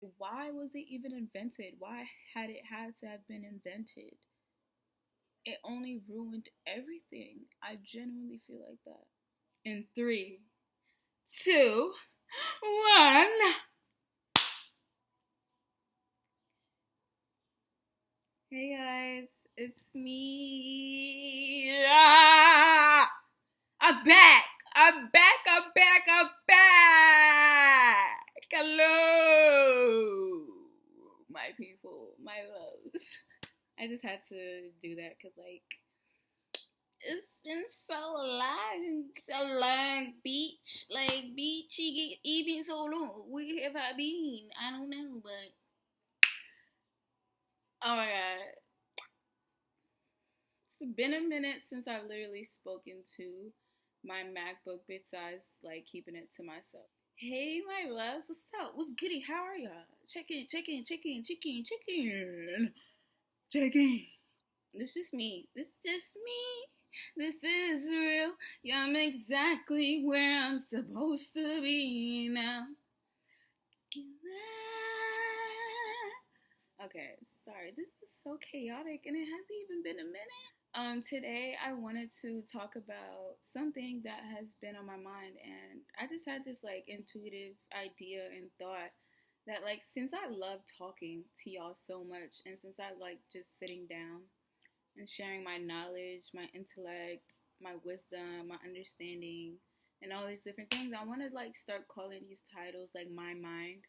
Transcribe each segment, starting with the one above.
Why was it even invented? Why had it had to have been invented? It only ruined everything. I genuinely feel like that. In three, two, one. Hey guys, it's me. I'm back. I'm back. I'm back. I'm back. Hello, my people, my loves. I just had to do that because, like, it's been so long, beach. Like, beach, it been so long. Where have I been? I don't know, but oh my god. It's been a minute since I've literally spoken to my MacBook besides like keeping it to myself. Hey, my loves, what's up? What's goody? How are ya? Check in, check in, check in, check in, check in, check in. This is me. This is just me. This is real. Yeah, I'm exactly where I'm supposed to be now. Okay, sorry. This is so chaotic and it hasn't even been a minute. Today I wanted to talk about something that has been on my mind, and I just had this like intuitive idea and thought that, like, since I love talking to y'all so much, and since I like just sitting down and sharing my knowledge, my intellect, my wisdom, my understanding, and all these different things, I want to like start calling these titles like my mind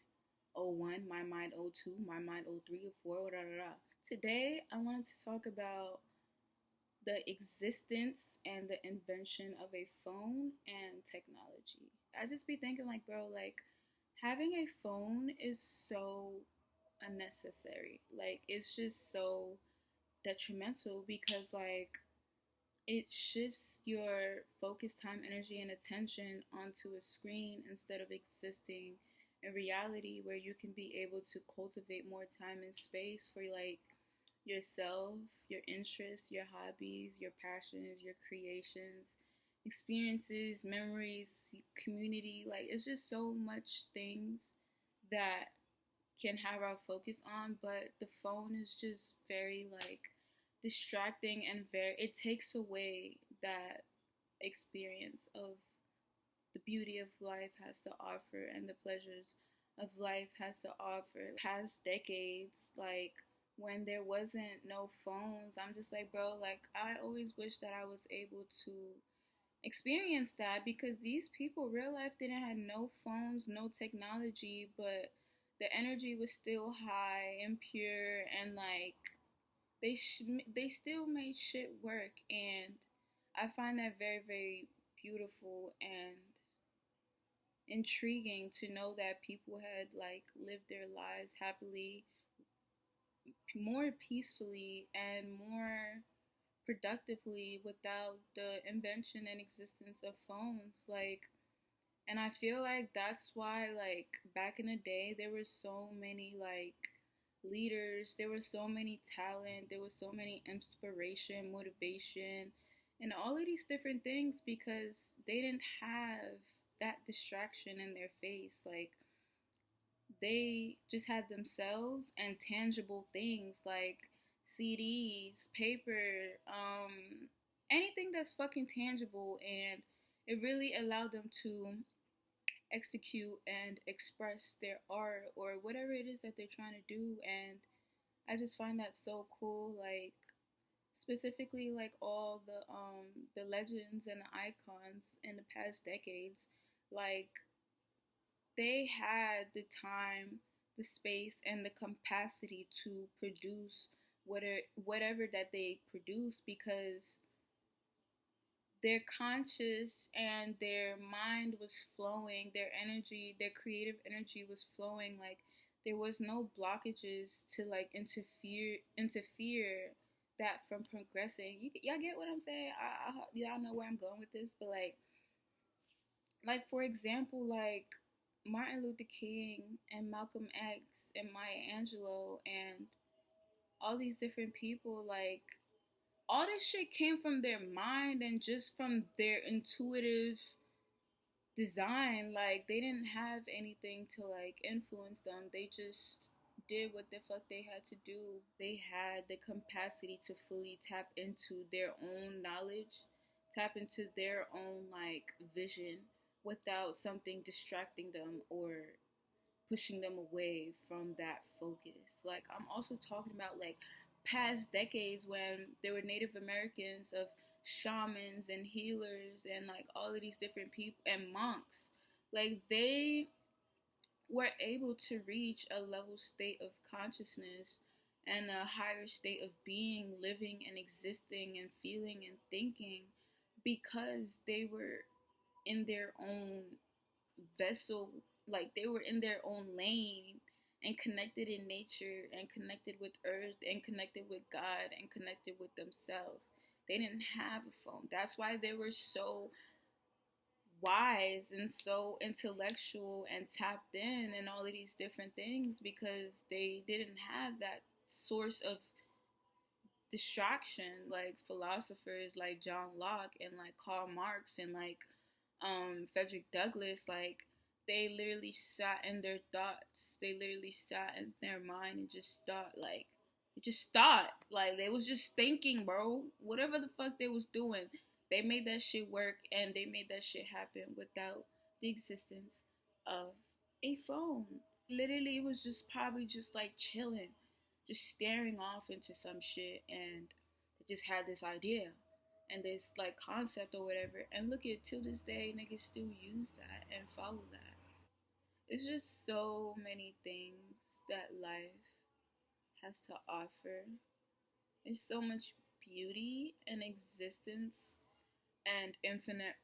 '01, my mind '02, my mind '03 or 4, whatever. Today I wanted to talk about the existence and the invention of a phone and technology. I just be thinking like, bro, like having a phone is so unnecessary. Like it's just so detrimental because like it shifts your focus, time, energy, and attention onto a screen instead of existing in reality where you can be able to cultivate more time and space for like yourself, your interests, your hobbies, your passions, your creations, experiences, memories, community. Like it's just so much things that can have our focus on, but the phone is just very like distracting and very it takes away that experience of the beauty of life has to offer and the pleasures of life has to offer. Past decades, like when there wasn't no phones, I'm just like, bro, like I always wish that I was able to experience that because these people real life didn't have no phones, no technology, but the energy was still high and pure and like they still made shit work, and I find that very very beautiful and intriguing to know that people had like lived their lives happily, more peacefully, and more productively without the invention and existence of phones. Like, and I feel like that's why, like, back in the day, there were so many, like, leaders, there was so many talent, there was so many inspiration, motivation, and all of these different things because they didn't have that distraction in their face. Like, they just had themselves and tangible things like CDs, paper, anything that's fucking tangible, and it really allowed them to execute and express their art or whatever it is that they're trying to do. And I just find that so cool. Like specifically like all the legends and the icons in the past decades, like they had the time, the space, and the capacity to produce whatever that they produce because their conscious and their mind was flowing, their energy, their creative energy was flowing. Like there was no blockages to like interfere that from progressing. Y'all get what I'm saying? Y'all know where I'm going with this, but like for example, like Martin Luther King and Malcolm X and Maya Angelou and all these different people, like all this shit came from their mind and just from their intuitive design. Like they didn't have anything to like influence them. They just did what the fuck they had to do. They had the capacity to fully tap into their own knowledge, tap into their own like vision without something distracting them or pushing them away from that focus. Like I'm also talking about like past decades when there were Native Americans of shamans and healers and like all of these different people and monks. Like they were able to reach a level state of consciousness and a higher state of being, living and existing and feeling and thinking because they were in their own vessel, like they were in their own lane and connected in nature and connected with earth and connected with God and connected with themselves. They didn't have a phone. That's why they were so wise and so intellectual and tapped in and all of these different things because they didn't have that source of distraction like philosophers like John Locke and like Karl Marx and like Frederick Douglass. Like they literally sat in their thoughts. They literally sat in their mind and just thought like it just thought like they was just thinking, bro. Whatever the fuck they was doing, they made that shit work and they made that shit happen without the existence of a phone. Literally, it was just probably just like chilling, just staring off into some shit, and they just had this idea and this like concept or whatever. And look at till this day, niggas still use that and follow that. It's just so many things that life has to offer. There's so much beauty and existence and infinite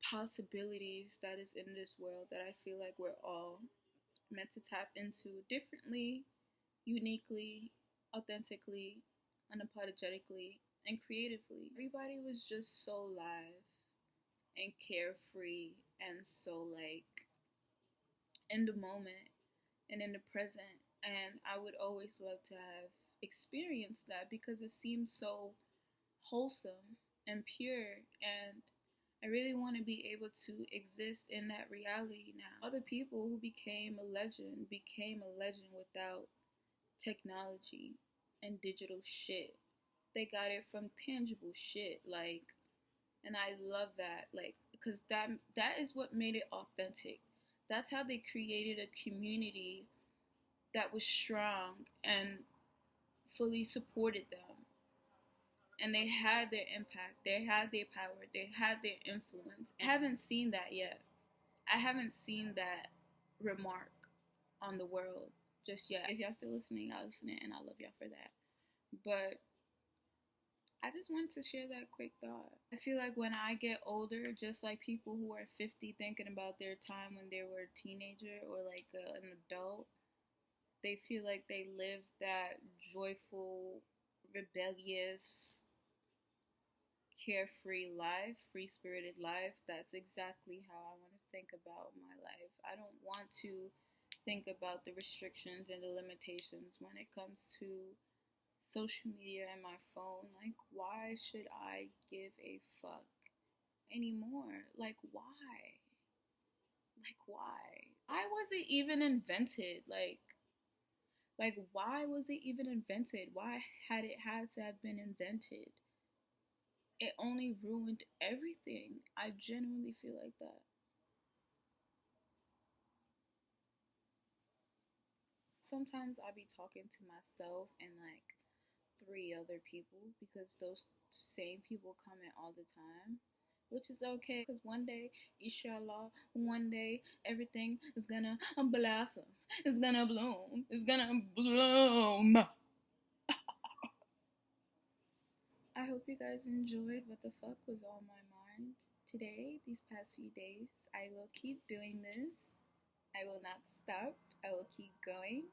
possibilities that is in this world that I feel like we're all meant to tap into differently, uniquely, authentically, unapologetically, and creatively. Everybody was just so live and carefree and so like in the moment and in the present. And I would always love to have experienced that because it seems so wholesome and pure. And I really want to be able to exist in that reality now. Other people who became a legend without technology and digital shit. They got it from tangible shit, like, and I love that, like, because that is what made it authentic. That's how they created a community that was strong and fully supported them, and they had their impact, they had their power, they had their influence. I haven't seen that yet. I haven't seen that remark on the world just yet. If y'all still listening, y'all listening, and I love y'all for that. But I just wanted to share that quick thought. I feel like when I get older, just like people who are 50 thinking about their time when they were a teenager or like an adult, they feel like they lived that joyful, rebellious, carefree life, free spirited life. That's exactly how I want to think about my life. I don't want to think about the restrictions and the limitations when it comes to social media and my phone. Like, why should I give a fuck anymore? Like, why? Like, why? Why was it even invented? Like, why was it even invented? Why had it had to have been invented? It only ruined everything. I genuinely feel like that. Sometimes I be talking to myself and like three other people because those same people comment all the time, which is okay because one day, inshallah, one day everything is gonna blossom. It's gonna bloom. It's gonna bloom. I hope you guys enjoyed what the fuck was on my mind today, these past few days. I will keep doing this. I will not stop. I will keep going.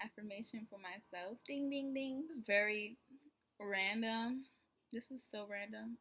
Affirmation for myself. Ding, ding, ding. It was very random. This was so random.